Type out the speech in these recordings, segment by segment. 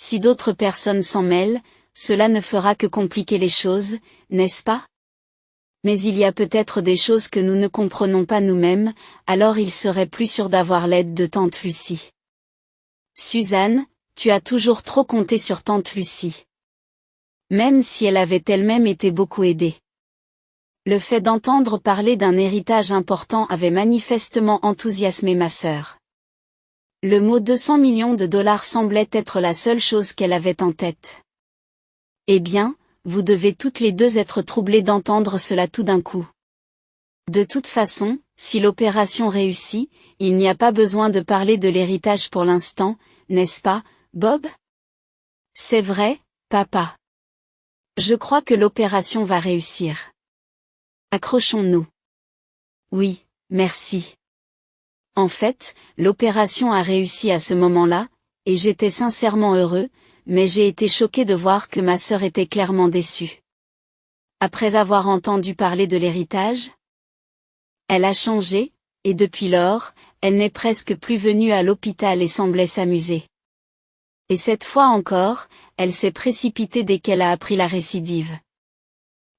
si d'autres personnes s'en mêlent, cela ne fera que compliquer les choses, n'est-ce pas? Mais il y a peut-être des choses que nous ne comprenons pas nous-mêmes, alors il serait plus sûr d'avoir l'aide de tante Lucie. Suzanne, tu as toujours trop compté sur tante Lucie. Même si elle avait elle-même été beaucoup aidée. Le fait d'entendre parler d'un héritage important avait manifestement enthousiasmé ma sœur. Le mot 200 millions de dollars semblait être la seule chose qu'elle avait en tête. Eh bien, vous devez toutes les deux être troublées d'entendre cela tout d'un coup. De toute façon, si l'opération réussit, il n'y a pas besoin de parler de l'héritage pour l'instant, n'est-ce pas, Bob? C'est vrai, papa. Je crois que l'opération va réussir. Accrochons-nous. Oui, merci. En fait, l'opération a réussi à ce moment-là, et j'étais sincèrement heureux, mais j'ai été choqué de voir que ma sœur était clairement déçue. Après avoir entendu parler de l'héritage, elle a changé, et depuis lors, elle n'est presque plus venue à l'hôpital et semblait s'amuser. Et cette fois encore, elle s'est précipitée dès qu'elle a appris la récidive.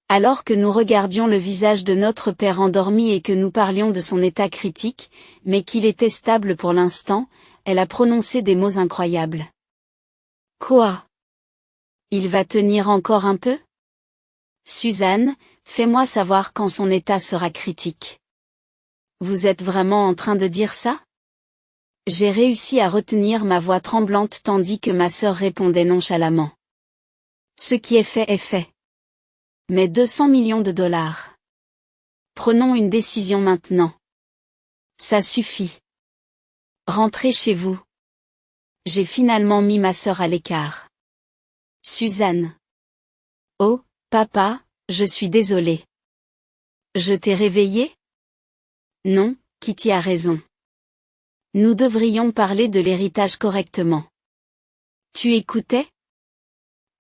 Alors que nous regardions le visage de notre père endormi et que nous parlions de son état critique, mais qu'il était stable pour l'instant, elle a prononcé des mots incroyables. Quoi? Il va tenir encore un peu? Suzanne, fais-moi savoir quand son état sera critique. Vous êtes vraiment en train de dire ça? J'ai réussi à retenir ma voix tremblante tandis que ma sœur répondait nonchalamment. Ce qui est fait est fait. Mais 200 millions de dollars. Prenons une décision maintenant. Ça suffit. Rentrez chez vous. J'ai finalement mis ma sœur à l'écart. Suzanne. Oh, papa, je suis désolée. Je t'ai réveillée? Non, Kitty a raison. Nous devrions parler de l'héritage correctement. Tu écoutais?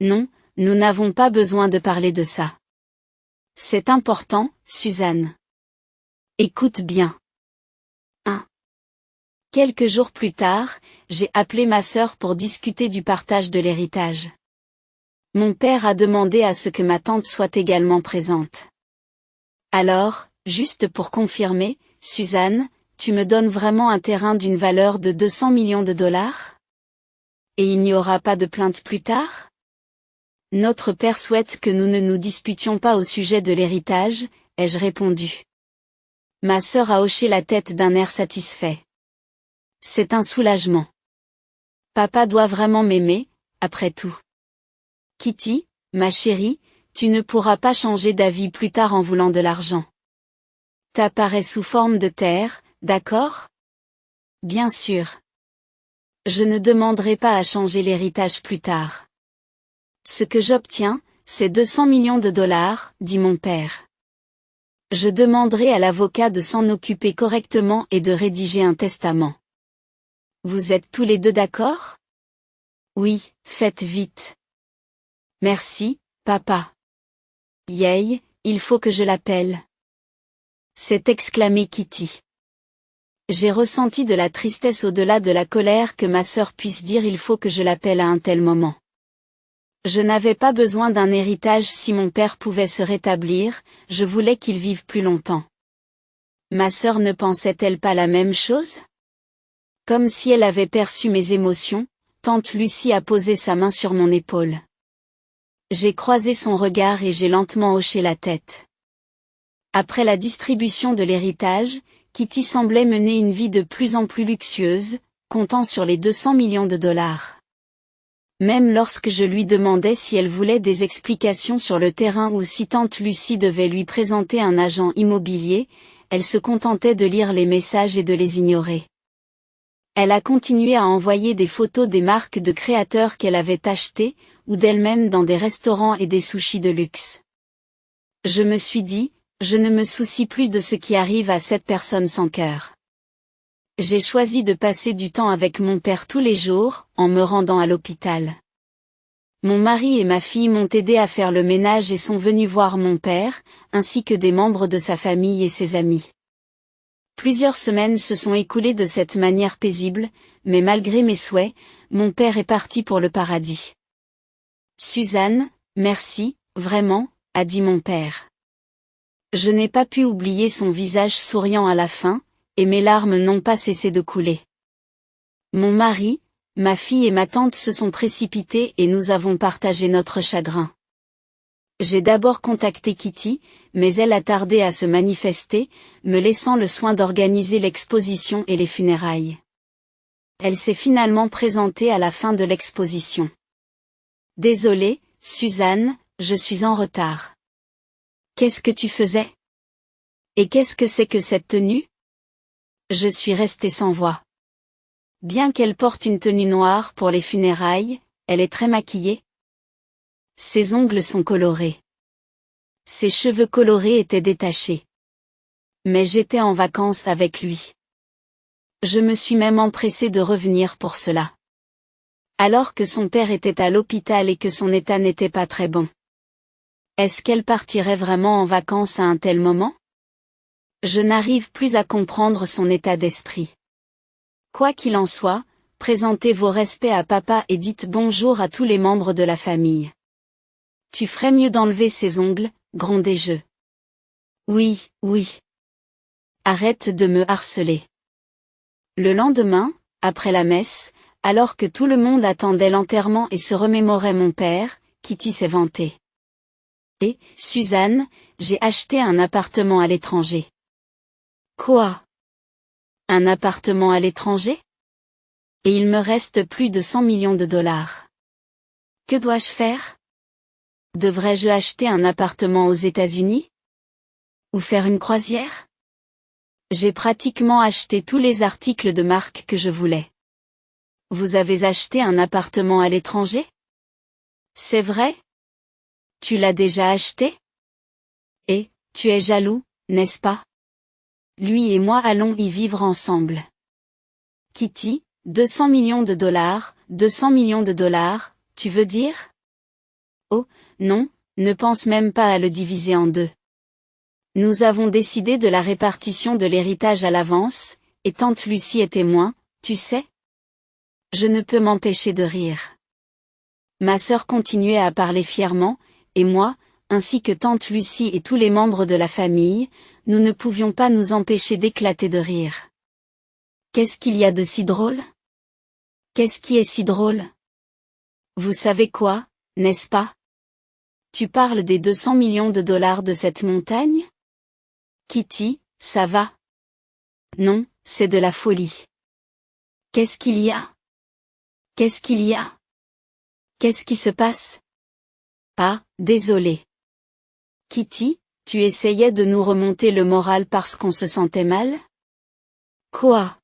Non, nous n'avons pas besoin de parler de ça. C'est important, Suzanne. Écoute bien. 1. Quelques jours plus tard, j'ai appelé ma sœur pour discuter du partage de l'héritage. Mon père a demandé à ce que ma tante soit également présente. Alors, juste pour confirmer, Suzanne, tu me donnes vraiment un terrain d'une valeur de 200 millions de dollars? Et il n'y aura pas de plainte plus tard? Notre père souhaite que nous ne nous disputions pas au sujet de l'héritage, ai-je répondu. Ma sœur a hoché la tête d'un air satisfait. C'est un soulagement. Papa doit vraiment m'aimer, après tout. Kitty, ma chérie, tu ne pourras pas changer d'avis plus tard en voulant de l'argent. T'apparais sous forme de terre, d'accord? Bien sûr. Je ne demanderai pas à changer l'héritage plus tard. Ce que j'obtiens, c'est 200 millions de dollars, dit mon père. Je demanderai à l'avocat de s'en occuper correctement et de rédiger un testament. Vous êtes tous les deux d'accord? Oui, faites vite. Merci, papa. Yay, il faut que je l'appelle. S'est exclamé Kitty. J'ai ressenti de la tristesse au-delà de la colère que ma sœur puisse dire il faut que je l'appelle à un tel moment. Je n'avais pas besoin d'un héritage si mon père pouvait se rétablir, je voulais qu'il vive plus longtemps. Ma sœur ne pensait-elle pas la même chose? Comme si elle avait perçu mes émotions, tante Lucie a posé sa main sur mon épaule. J'ai croisé son regard et j'ai lentement hoché la tête. Après la distribution de l'héritage, Kitty semblait mener une vie de plus en plus luxueuse, comptant sur les 200 millions de dollars. Même lorsque je lui demandais si elle voulait des explications sur le terrain ou si tante Lucie devait lui présenter un agent immobilier, elle se contentait de lire les messages et de les ignorer. Elle a continué à envoyer des photos des marques de créateurs qu'elle avait achetées, ou d'elle-même dans des restaurants et des sushis de luxe. Je me suis dit, je ne me soucie plus de ce qui arrive à cette personne sans cœur. J'ai choisi de passer du temps avec mon père tous les jours, en me rendant à l'hôpital. Mon mari et ma fille m'ont aidé à faire le ménage et sont venus voir mon père, ainsi que des membres de sa famille et ses amis. Plusieurs semaines se sont écoulées de cette manière paisible, mais malgré mes souhaits, mon père est parti pour le paradis. Suzanne, merci, vraiment, a dit mon père. Je n'ai pas pu oublier son visage souriant à la fin, et mes larmes n'ont pas cessé de couler. Mon mari, ma fille et ma tante se sont précipités et nous avons partagé notre chagrin. J'ai d'abord contacté Kitty, mais elle a tardé à se manifester, me laissant le soin d'organiser l'exposition et les funérailles. Elle s'est finalement présentée à la fin de l'exposition. Désolée, Suzanne, je suis en retard. Qu'est-ce que tu faisais? Et qu'est-ce que c'est que cette tenue? Je suis restée sans voix. Bien qu'elle porte une tenue noire pour les funérailles, elle est très maquillée. Ses ongles sont colorés. Ses cheveux colorés étaient détachés. Mais j'étais en vacances avec lui. Je me suis même empressée de revenir pour cela. Alors que son père était à l'hôpital et que son état n'était pas très bon. Est-ce qu'elle partirait vraiment en vacances à un tel moment? Je n'arrive plus à comprendre son état d'esprit. Quoi qu'il en soit, présentez vos respects à papa et dites bonjour à tous les membres de la famille. Tu ferais mieux d'enlever ses ongles, grondai-je. Oui, oui. Arrête de me harceler. Le lendemain, après la messe, alors que tout le monde attendait l'enterrement et se remémorait mon père, Kitty s'est vantée. Et, Suzanne, j'ai acheté un appartement à l'étranger. Quoi? Un appartement à l'étranger? Et il me reste plus de 100 millions de dollars. Que dois-je faire? Devrais-je acheter un appartement aux États-Unis? Ou faire une croisière? J'ai pratiquement acheté tous les articles de marque que je voulais. Vous avez acheté un appartement à l'étranger? C'est vrai? Tu l'as déjà acheté? Et, tu es jaloux, n'est-ce pas? Lui et moi allons y vivre ensemble. Kitty, 200 millions de dollars, 200 millions de dollars, tu veux dire? Oh, non, ne pense même pas à le diviser en deux. Nous avons décidé de la répartition de l'héritage à l'avance, et tante Lucie est témoin, tu sais? Je ne peux m'empêcher de rire. Ma sœur continuait à parler fièrement, et moi, ainsi que tante Lucie et tous les membres de la famille, nous ne pouvions pas nous empêcher d'éclater de rire. Qu'est-ce qu'il y a de si drôle? Qu'est-ce qui est si drôle? Vous savez quoi, n'est-ce pas? Tu parles des 200 millions de dollars de cette montagne? Kitty, ça va? Non, c'est de la folie. Qu'est-ce qu'il y a? Qu'est-ce qu'il y a? Qu'est-ce qui se passe? Ah, désolé. Kitty, tu essayais de nous remonter le moral parce qu'on se sentait mal? Quoi?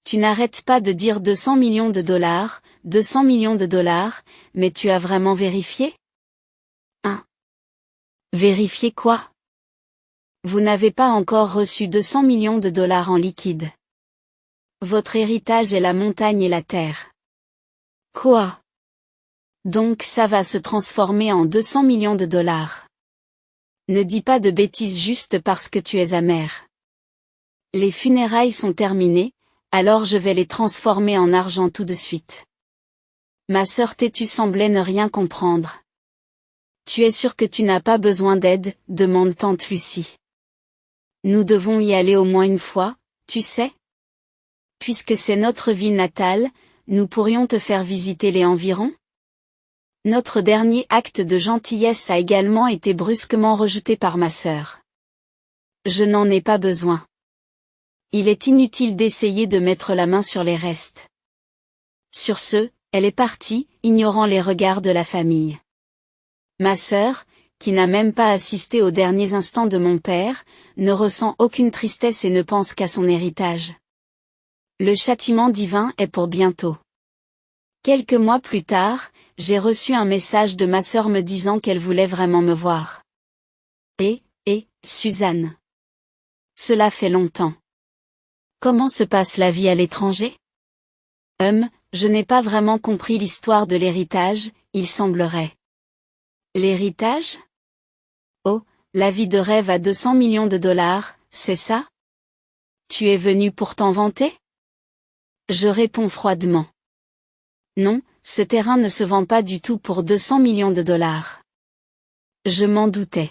Tu n'arrêtes pas de dire 200 millions de dollars, 200 millions de dollars, mais tu as vraiment vérifié? Hein? Vérifié quoi? Vous n'avez pas encore reçu 200 millions de dollars en liquide. Votre héritage est la montagne et la terre. Quoi? Donc ça va se transformer en 200 millions de dollars. Ne dis pas de bêtises juste parce que tu es amère. Les funérailles sont terminées, alors je vais les transformer en argent tout de suite. Ma sœur têtue semblait ne rien comprendre. Tu es sûre que tu n'as pas besoin d'aide, demande tante Lucie. Nous devons y aller au moins une fois, tu sais? Puisque c'est notre ville natale, nous pourrions te faire visiter les environs? Notre dernier acte de gentillesse a également été brusquement rejeté par ma sœur. Je n'en ai pas besoin. Il est inutile d'essayer de mettre la main sur les restes. Sur ce, elle est partie, ignorant les regards de la famille. Ma sœur, qui n'a même pas assisté aux derniers instants de mon père, ne ressent aucune tristesse et ne pense qu'à son héritage. Le châtiment divin est pour bientôt. Quelques mois plus tard, j'ai reçu un message de ma sœur me disant qu'elle voulait vraiment me voir. Suzanne. Cela fait longtemps. Comment se passe la vie à l'étranger? Je n'ai pas vraiment compris l'histoire de l'héritage, il semblerait. L'héritage? Oh, la vie de rêve à 200 millions de dollars, c'est ça? Tu es venu pour t'en vanter? Je réponds froidement. Non, ce terrain ne se vend pas du tout pour 200 millions de dollars. Je m'en doutais.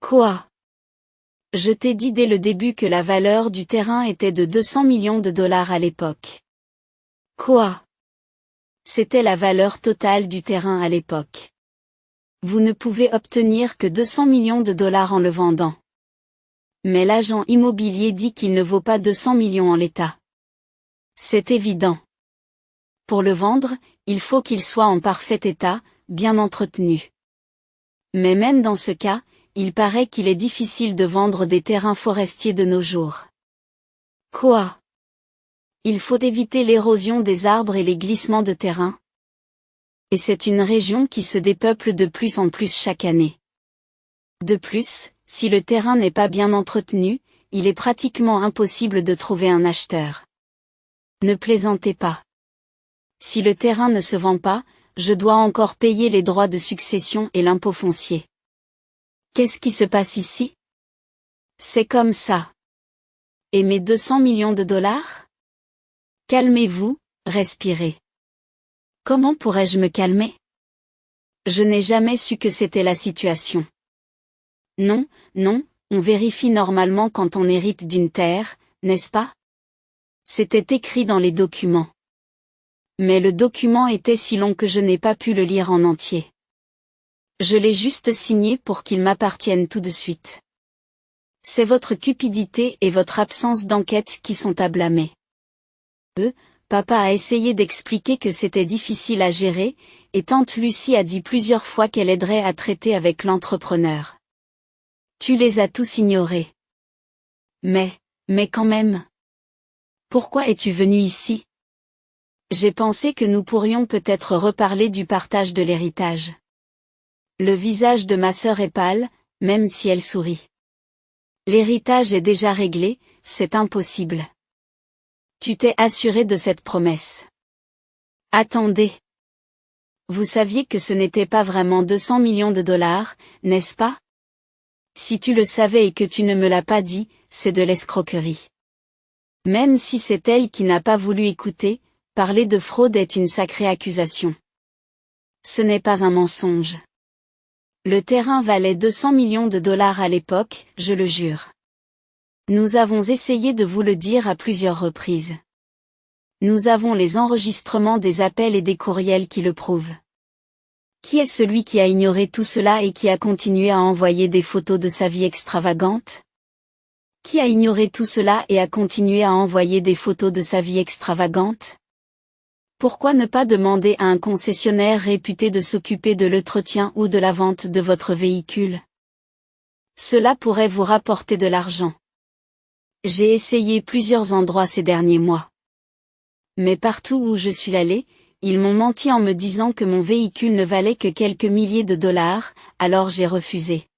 Quoi? Je t'ai dit dès le début que la valeur du terrain était de 200 millions de dollars à l'époque. Quoi? C'était la valeur totale du terrain à l'époque. Vous ne pouvez obtenir que 200 millions de dollars en le vendant. Mais l'agent immobilier dit qu'il ne vaut pas 200 millions en l'état. C'est évident. Pour le vendre, il faut qu'il soit en parfait état, bien entretenu. Mais même dans ce cas, il paraît qu'il est difficile de vendre des terrains forestiers de nos jours. Quoi? Il faut éviter l'érosion des arbres et les glissements de terrain. Et c'est une région qui se dépeuple de plus en plus chaque année. De plus, si le terrain n'est pas bien entretenu, il est pratiquement impossible de trouver un acheteur. Ne plaisantez pas. Si le terrain ne se vend pas, je dois encore payer les droits de succession et l'impôt foncier. Qu'est-ce qui se passe ici? C'est comme ça. Et mes 200 millions de dollars? Calmez-vous, respirez. Comment pourrais-je me calmer? Je n'ai jamais su que c'était la situation. Non, non, on vérifie normalement quand on hérite d'une terre, n'est-ce pas? C'était écrit dans les documents. Mais le document était si long que je n'ai pas pu le lire en entier. Je l'ai juste signé pour qu'il m'appartienne tout de suite. C'est votre cupidité et votre absence d'enquête qui sont à blâmer. Papa a essayé d'expliquer que c'était difficile à gérer, et tante Lucie a dit plusieurs fois qu'elle aiderait à traiter avec l'entrepreneur. Tu les as tous ignorés. Mais quand même. Pourquoi es-tu venu ici? J'ai pensé que nous pourrions peut-être reparler du partage de l'héritage. Le visage de ma sœur est pâle, même si elle sourit. L'héritage est déjà réglé, c'est impossible. Tu t'es assuré de cette promesse. Attendez. Vous saviez que ce n'était pas vraiment 200 millions de dollars, n'est-ce pas? Si tu le savais et que tu ne me l'as pas dit, c'est de l'escroquerie. Même si c'est elle qui n'a pas voulu écouter, parler de fraude est une sacrée accusation. Ce n'est pas un mensonge. Le terrain valait 200 millions de dollars à l'époque, je le jure. Nous avons essayé de vous le dire à plusieurs reprises. Nous avons les enregistrements des appels et des courriels qui le prouvent. Qui est celui qui a ignoré tout cela et qui a continué à envoyer des photos de sa vie extravagante? Qui a ignoré tout cela et a continué à envoyer des photos de sa vie extravagante? Pourquoi ne pas demander à un concessionnaire réputé de s'occuper de l'entretien ou de la vente de votre véhicule? Cela pourrait vous rapporter de l'argent. J'ai essayé plusieurs endroits ces derniers mois. Mais partout où je suis allé, ils m'ont menti en me disant que mon véhicule ne valait que quelques milliers de dollars, alors j'ai refusé.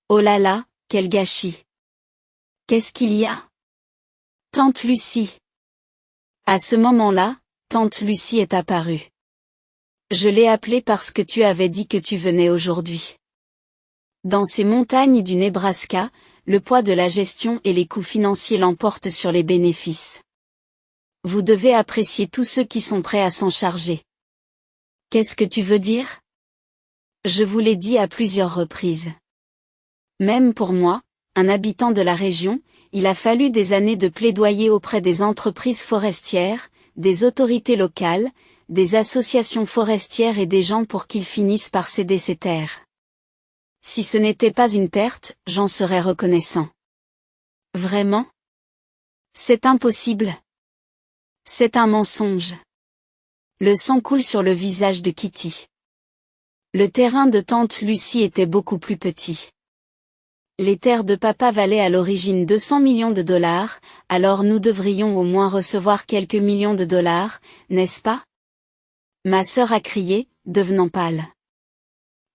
Oh là là, quel gâchis! Qu'est-ce qu'il y a? Tante Lucie. À ce moment-là, tante Lucie est apparue. Je l'ai appelée parce que tu avais dit que tu venais aujourd'hui. Dans ces montagnes du Nebraska, le poids de la gestion et les coûts financiers l'emportent sur les bénéfices. Vous devez apprécier tous ceux qui sont prêts à s'en charger. Qu'est-ce que tu veux dire? Je vous l'ai dit à plusieurs reprises. Même pour moi, un habitant de la région, il a fallu des années de plaidoyer auprès des entreprises forestières, des autorités locales, des associations forestières et des gens pour qu'ils finissent par céder ces terres. Si ce n'était pas une perte, j'en serais reconnaissant. Vraiment? C'est impossible. C'est un mensonge. Le sang coule sur le visage de Kitty. Le terrain de tante Lucie était beaucoup plus petit. Les terres de papa valaient à l'origine 200 millions de dollars, alors nous devrions au moins recevoir quelques millions de dollars, n'est-ce pas? Ma sœur a crié, devenant pâle.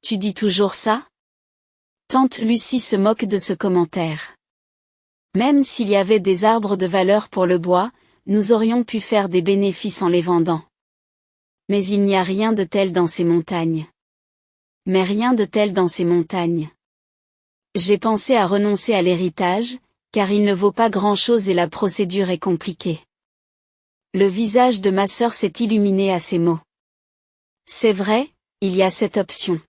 Tu dis toujours ça? Tante Lucie se moque de ce commentaire. Même s'il y avait des arbres de valeur pour le bois, nous aurions pu faire des bénéfices en les vendant. Mais il n'y a rien de tel dans ces montagnes. Mais rien de tel dans ces montagnes. J'ai pensé à renoncer à l'héritage, car il ne vaut pas grand-chose et la procédure est compliquée. Le visage de ma sœur s'est illuminé à ces mots. C'est vrai, il y a cette option.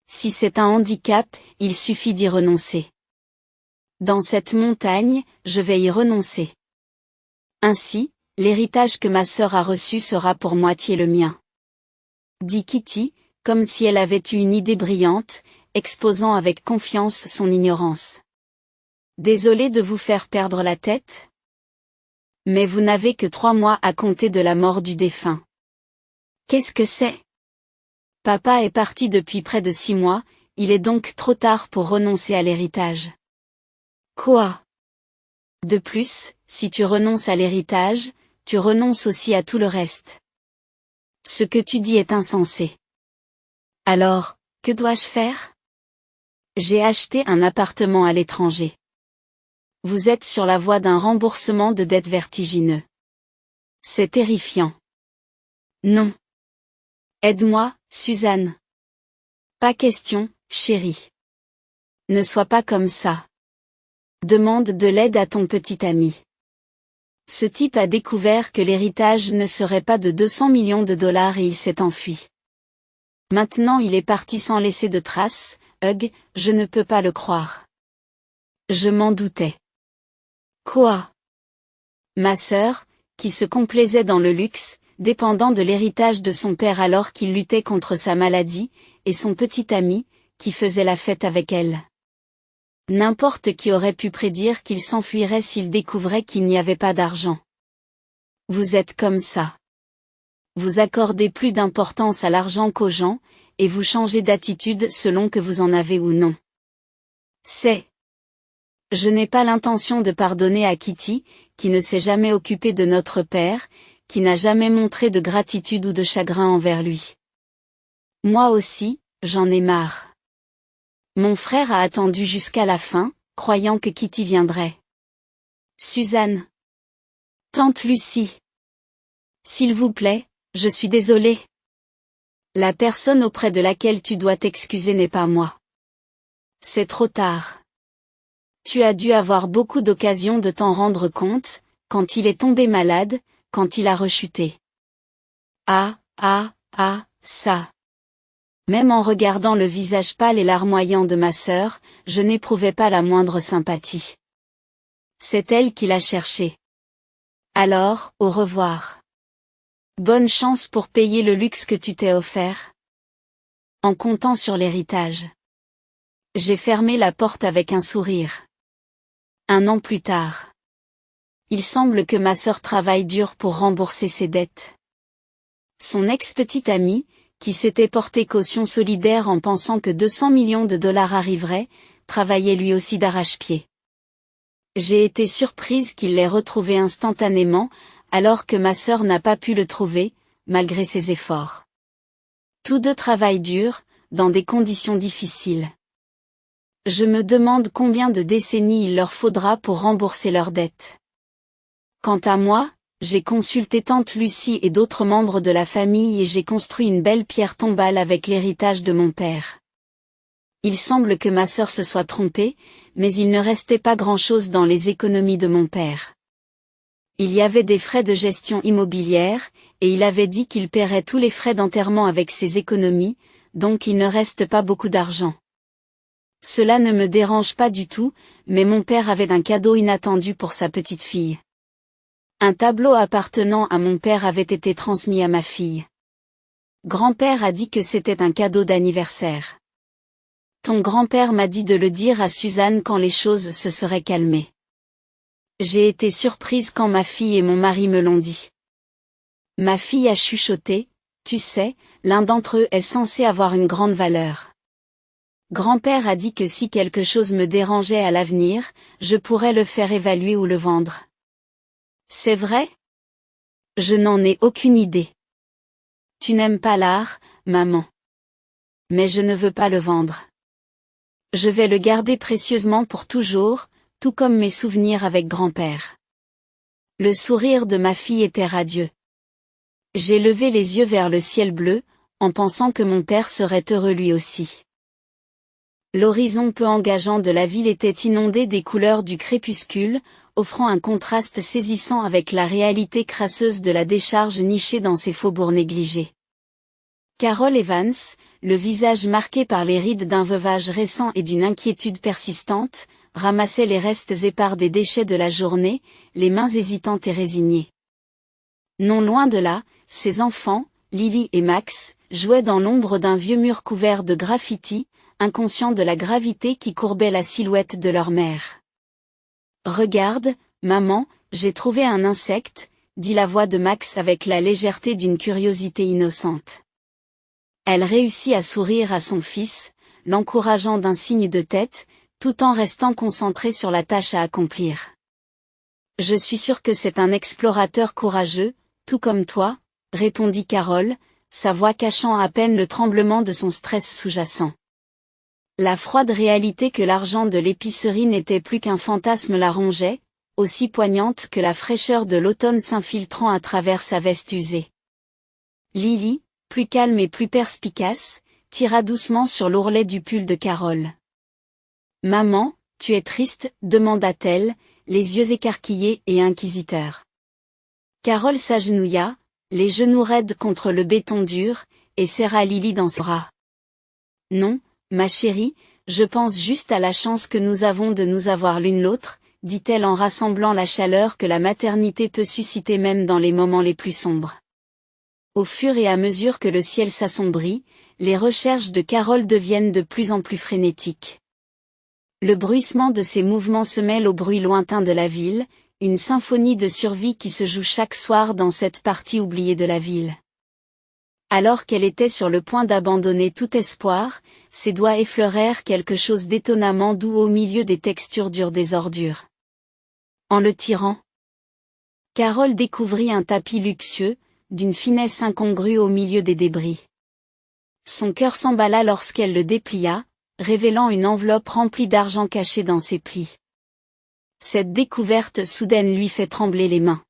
Si c'est un handicap, il suffit d'y renoncer. Dans cette montagne, je vais y renoncer. Ainsi, l'héritage que ma sœur a reçu sera pour moitié le mien. Dit Kitty, comme si elle avait eu une idée brillante, exposant avec confiance son ignorance. Désolée de vous faire perdre la tête. Mais vous n'avez que 3 mois à compter de la mort du défunt. Qu'est-ce que c'est? Papa est parti depuis près de 6 mois, il est donc trop tard pour renoncer à l'héritage. Quoi? De plus, si tu renonces à l'héritage, tu renonces aussi à tout le reste. Ce que tu dis est insensé. Alors, que dois-je faire? J'ai acheté un appartement à l'étranger. Vous êtes sur la voie d'un remboursement de dettes vertigineux. C'est terrifiant. Non. Aide-moi, Suzanne. Pas question, chérie. Ne sois pas comme ça. Demande de l'aide à ton petit ami. Ce type a découvert que l'héritage ne serait pas de 200 millions de dollars et il s'est enfui. Maintenant il est parti sans laisser de traces. Hugh, je ne peux pas le croire. Je m'en doutais. Quoi? Ma sœur, qui se complaisait dans le luxe, dépendant de l'héritage de son père alors qu'il luttait contre sa maladie, et son petit ami, qui faisait la fête avec elle. N'importe qui aurait pu prédire qu'il s'enfuirait s'il découvrait qu'il n'y avait pas d'argent. Vous êtes comme ça. Vous accordez plus d'importance à l'argent qu'aux gens, et vous changez d'attitude selon que vous en avez ou non. Je n'ai pas l'intention de pardonner à Kitty, qui ne s'est jamais occupée de notre père, qui n'a jamais montré de gratitude ou de chagrin envers lui. Moi aussi, j'en ai marre. Mon frère a attendu jusqu'à la fin, croyant que Kitty viendrait. Suzanne. Tante Lucie. S'il vous plaît, je suis désolée. La personne auprès de laquelle tu dois t'excuser n'est pas moi. C'est trop tard. Tu as dû avoir beaucoup d'occasions de t'en rendre compte, quand il est tombé malade, quand il a rechuté. Ça. Même en regardant le visage pâle et larmoyant de ma sœur, je n'éprouvais pas la moindre sympathie. C'est elle qui l'a cherché. Alors, au revoir. Bonne chance pour payer le luxe que tu t'es offert. En comptant sur l'héritage. J'ai fermé la porte avec un sourire. 1 an plus tard. Il semble que ma sœur travaille dur pour rembourser ses dettes. Son ex-petite amie, qui s'était porté caution solidaire en pensant que 200 millions de dollars arriveraient, travaillait lui aussi d'arrache-pied. J'ai été surprise qu'il l'ait retrouvé instantanément, alors que ma sœur n'a pas pu le trouver, malgré ses efforts. Tous deux travaillent dur, dans des conditions difficiles. Je me demande combien de décennies il leur faudra pour rembourser leurs dettes. Quant à moi, j'ai consulté tante Lucie et d'autres membres de la famille et j'ai construit une belle pierre tombale avec l'héritage de mon père. Il semble que ma sœur se soit trompée, mais il ne restait pas grand-chose dans les économies de mon père. Il y avait des frais de gestion immobilière, et il avait dit qu'il paierait tous les frais d'enterrement avec ses économies, donc il ne reste pas beaucoup d'argent. Cela ne me dérange pas du tout, mais mon père avait un cadeau inattendu pour sa petite fille. Un tableau appartenant à mon père avait été transmis à ma fille. Grand-père a dit que c'était un cadeau d'anniversaire. Ton grand-père m'a dit de le dire à Suzanne quand les choses se seraient calmées. J'ai été surprise quand ma fille et mon mari me l'ont dit. Ma fille a chuchoté, tu sais, l'un d'entre eux est censé avoir une grande valeur. Grand-père a dit que si quelque chose me dérangeait à l'avenir, je pourrais le faire évaluer ou le vendre. C'est vrai? Je n'en ai aucune idée. Tu n'aimes pas l'art, maman. Mais je ne veux pas le vendre. Je vais le garder précieusement pour toujours, tout comme mes souvenirs avec grand-père. Le sourire de ma fille était radieux. J'ai levé les yeux vers le ciel bleu, en pensant que mon père serait heureux lui aussi. L'horizon peu engageant de la ville était inondé des couleurs du crépuscule, offrant un contraste saisissant avec la réalité crasseuse de la décharge nichée dans ces faubourgs négligés. Carol Evans, le visage marqué par les rides d'un veuvage récent et d'une inquiétude persistante, ramassait les restes épars des déchets de la journée, les mains hésitantes et résignées. Non loin de là, ses enfants, Lily et Max, jouaient dans l'ombre d'un vieux mur couvert de graffitis, inconscients de la gravité qui courbait la silhouette de leur mère. « Regarde, maman, j'ai trouvé un insecte », dit la voix de Max avec la légèreté d'une curiosité innocente. Elle réussit à sourire à son fils, l'encourageant d'un signe de tête, tout en restant concentrée sur la tâche à accomplir. « Je suis sûre que c'est un explorateur courageux, tout comme toi, » répondit Carol, sa voix cachant à peine le tremblement de son stress sous-jacent. La froide réalité que l'argent de l'épicerie n'était plus qu'un fantasme la rongeait, aussi poignante que la fraîcheur de l'automne s'infiltrant à travers sa veste usée. Lily, plus calme et plus perspicace, tira doucement sur l'ourlet du pull de Carol. « Maman, tu es triste ?» demanda-t-elle, les yeux écarquillés et inquisiteurs. Carol s'agenouilla, les genoux raides contre le béton dur, et serra Lily dans ses bras. « Non, ma chérie, je pense juste à la chance que nous avons de nous avoir l'une l'autre, » dit-elle en rassemblant la chaleur que la maternité peut susciter même dans les moments les plus sombres. Au fur et à mesure que le ciel s'assombrit, les recherches de Carol deviennent de plus en plus frénétiques. Le bruissement de ses mouvements se mêle au bruit lointain de la ville, une symphonie de survie qui se joue chaque soir dans cette partie oubliée de la ville. Alors qu'elle était sur le point d'abandonner tout espoir, ses doigts effleurèrent quelque chose d'étonnamment doux au milieu des textures dures des ordures. En le tirant, Carol découvrit un tapis luxueux, d'une finesse incongrue au milieu des débris. Son cœur s'emballa lorsqu'elle le déplia, révélant une enveloppe remplie d'argent caché dans ses plis. Cette découverte soudaine lui fait trembler les mains.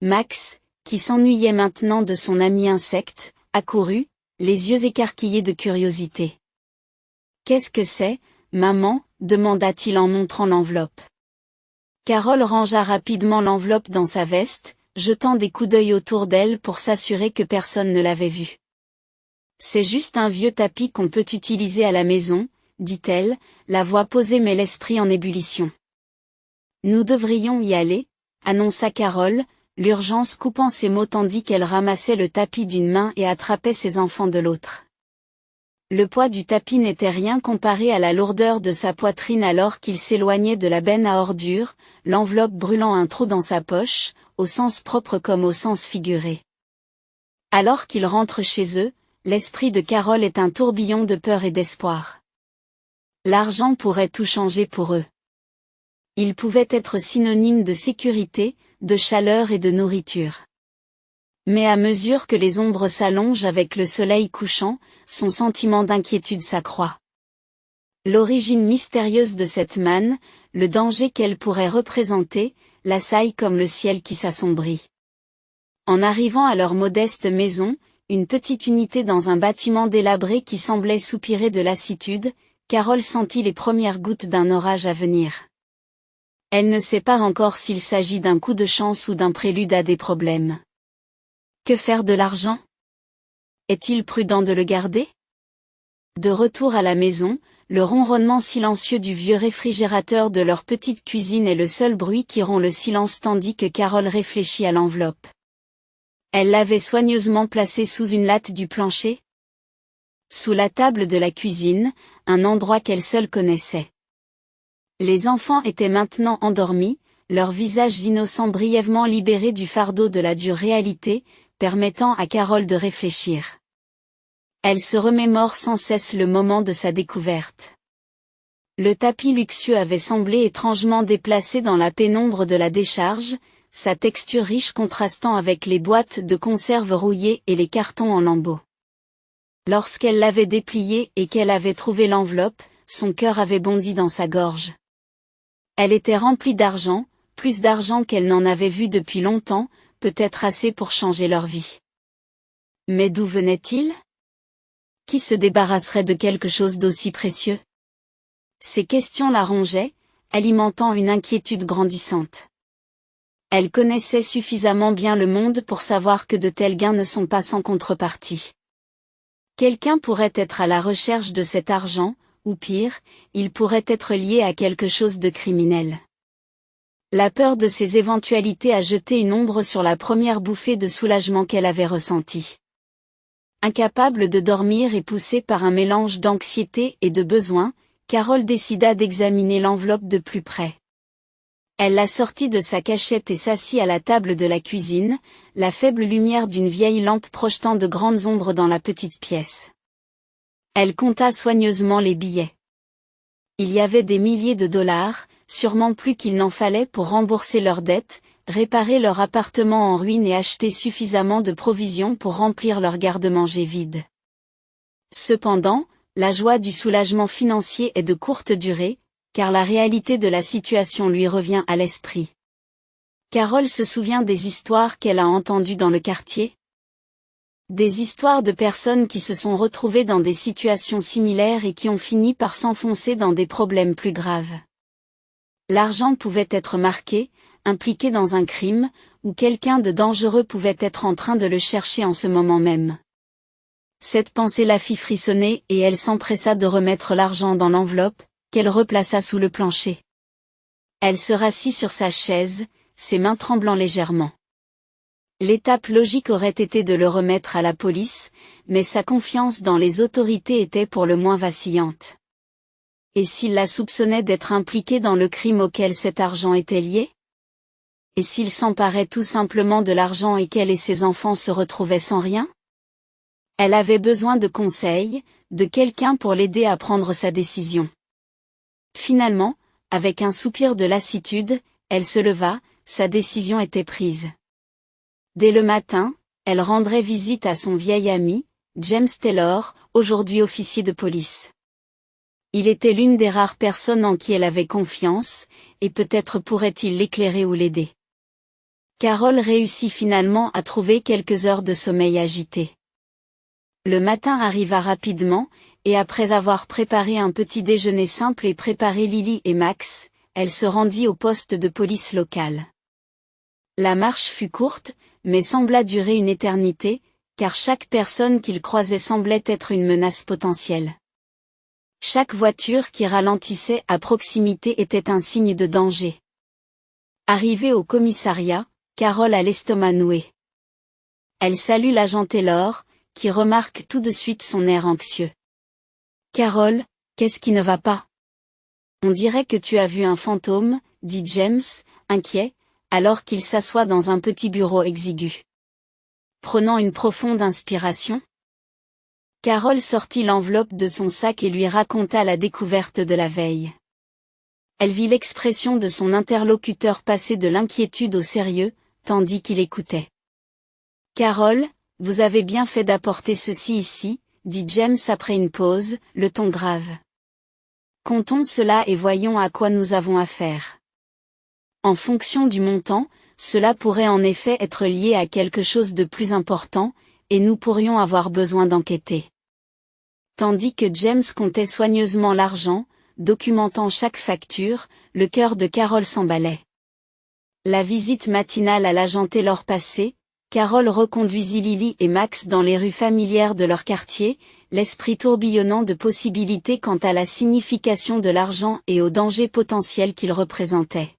Max, qui s'ennuyait maintenant de son ami insecte, accourut, les yeux écarquillés de curiosité. « Qu'est-ce que c'est, maman ?» demanda-t-il en montrant l'enveloppe. Carol rangea rapidement l'enveloppe dans sa veste, jetant des coups d'œil autour d'elle pour s'assurer que personne ne l'avait vue. « C'est juste un vieux tapis qu'on peut utiliser à la maison, » dit-elle, la voix posée mais l'esprit en ébullition. « Nous devrions y aller, » annonça Carol, l'urgence coupant ses mots tandis qu'elle ramassait le tapis d'une main et attrapait ses enfants de l'autre. Le poids du tapis n'était rien comparé à la lourdeur de sa poitrine alors qu'il s'éloignait de la benne à ordures, l'enveloppe brûlant un trou dans sa poche, au sens propre comme au sens figuré. Alors qu'ils rentrent chez eux, l'esprit de Carol est un tourbillon de peur et d'espoir. L'argent pourrait tout changer pour eux. Il pouvait être synonyme de sécurité, de chaleur et de nourriture. Mais à mesure que les ombres s'allongent avec le soleil couchant, son sentiment d'inquiétude s'accroît. L'origine mystérieuse de cette manne, le danger qu'elle pourrait représenter, l'assaille comme le ciel qui s'assombrit. En arrivant à leur modeste maison, une petite unité dans un bâtiment délabré qui semblait soupirer de lassitude, Carol sentit les premières gouttes d'un orage à venir. Elle ne sait pas encore s'il s'agit d'un coup de chance ou d'un prélude à des problèmes. Que faire de l'argent? Est-il prudent de le garder? De retour à la maison, le ronronnement silencieux du vieux réfrigérateur de leur petite cuisine est le seul bruit qui rompt le silence tandis que Carol réfléchit à l'enveloppe. Elle l'avait soigneusement placée sous une latte du plancher? Sous la table de la cuisine, un endroit qu'elle seule connaissait. Les enfants étaient maintenant endormis, leurs visages innocents brièvement libérés du fardeau de la dure réalité, permettant à Carol de réfléchir. Elle se remémore sans cesse le moment de sa découverte. Le tapis luxueux avait semblé étrangement déplacé dans la pénombre de la décharge, sa texture riche contrastant avec les boîtes de conserve rouillées et les cartons en lambeaux. Lorsqu'elle l'avait déplié et qu'elle avait trouvé l'enveloppe, son cœur avait bondi dans sa gorge. Elle était remplie d'argent, plus d'argent qu'elle n'en avait vu depuis longtemps, peut-être assez pour changer leur vie. Mais d'où venait-il? Qui se débarrasserait de quelque chose d'aussi précieux? Ces questions la rongeaient, alimentant une inquiétude grandissante. Elle connaissait suffisamment bien le monde pour savoir que de tels gains ne sont pas sans contrepartie. Quelqu'un pourrait être à la recherche de cet argent, ou pire, il pourrait être lié à quelque chose de criminel. La peur de ces éventualités a jeté une ombre sur la première bouffée de soulagement qu'elle avait ressentie. Incapable de dormir et poussée par un mélange d'anxiété et de besoin, Carole décida d'examiner l'enveloppe de plus près. Elle la sortit de sa cachette et s'assit à la table de la cuisine, la faible lumière d'une vieille lampe projetant de grandes ombres dans la petite pièce. Elle compta soigneusement les billets. Il y avait des milliers de dollars, sûrement plus qu'il n'en fallait pour rembourser leurs dettes, réparer leur appartement en ruine et acheter suffisamment de provisions pour remplir leur garde-manger vide. Cependant, la joie du soulagement financier est de courte durée, car la réalité de la situation lui revient à l'esprit. Carole se souvient des histoires qu'elle a entendues dans le quartier. Des histoires de personnes qui se sont retrouvées dans des situations similaires et qui ont fini par s'enfoncer dans des problèmes plus graves. L'argent pouvait être marqué, impliqué dans un crime, ou quelqu'un de dangereux pouvait être en train de le chercher en ce moment même. Cette pensée la fit frissonner et elle s'empressa de remettre l'argent dans l'enveloppe, qu'elle replaça sous le plancher. Elle se rassit sur sa chaise, ses mains tremblant légèrement. L'étape logique aurait été de le remettre à la police, mais sa confiance dans les autorités était pour le moins vacillante. Et s'il la soupçonnait d'être impliquée dans le crime auquel cet argent était lié? Et s'il s'emparait tout simplement de l'argent et qu'elle et ses enfants se retrouvaient sans rien? Elle avait besoin de conseils, de quelqu'un pour l'aider à prendre sa décision. Finalement, avec un soupir de lassitude, elle se leva, sa décision était prise. Dès le matin, elle rendrait visite à son vieil ami, James Taylor, aujourd'hui officier de police. Il était l'une des rares personnes en qui elle avait confiance, et peut-être pourrait-il l'éclairer ou l'aider. Carole réussit finalement à trouver quelques heures de sommeil agité. Le matin arriva rapidement, et après avoir préparé un petit déjeuner simple et préparé Lily et Max, elle se rendit au poste de police local. La marche fut courte, mais sembla durer une éternité, car chaque personne qu'ils croisaient semblait être une menace potentielle. Chaque voiture qui ralentissait à proximité était un signe de danger. Arrivée au commissariat, Carole a l'estomac noué. Elle salue l'agent Taylor, qui remarque tout de suite son air anxieux. « Carole, qu'est-ce qui ne va pas? On dirait que tu as vu un fantôme, » dit James, inquiet, alors qu'il s'assoit dans un petit bureau exigu. Prenant une profonde inspiration, Carole sortit l'enveloppe de son sac et lui raconta la découverte de la veille. Elle vit l'expression de son interlocuteur passer de l'inquiétude au sérieux, tandis qu'il écoutait. « Carole, vous avez bien fait d'apporter ceci ici, » dit James après une pause, le ton grave. « Comptons cela et voyons à quoi nous avons affaire. En fonction du montant, cela pourrait en effet être lié à quelque chose de plus important, et nous pourrions avoir besoin d'enquêter. » Tandis que James comptait soigneusement l'argent, documentant chaque facture, le cœur de Carole s'emballait. La visite matinale à l'agent Taylor passée, Carole reconduisit Lily et Max dans les rues familières de leur quartier, l'esprit tourbillonnant de possibilités quant à la signification de l'argent et aux dangers potentiels qu'il représentait.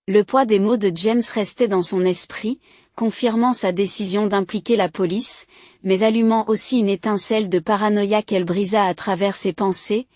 Le poids des mots de James restait dans son esprit, confirmant sa décision d'impliquer la police, mais allumant aussi une étincelle de paranoïa qu'elle brisa à travers ses pensées,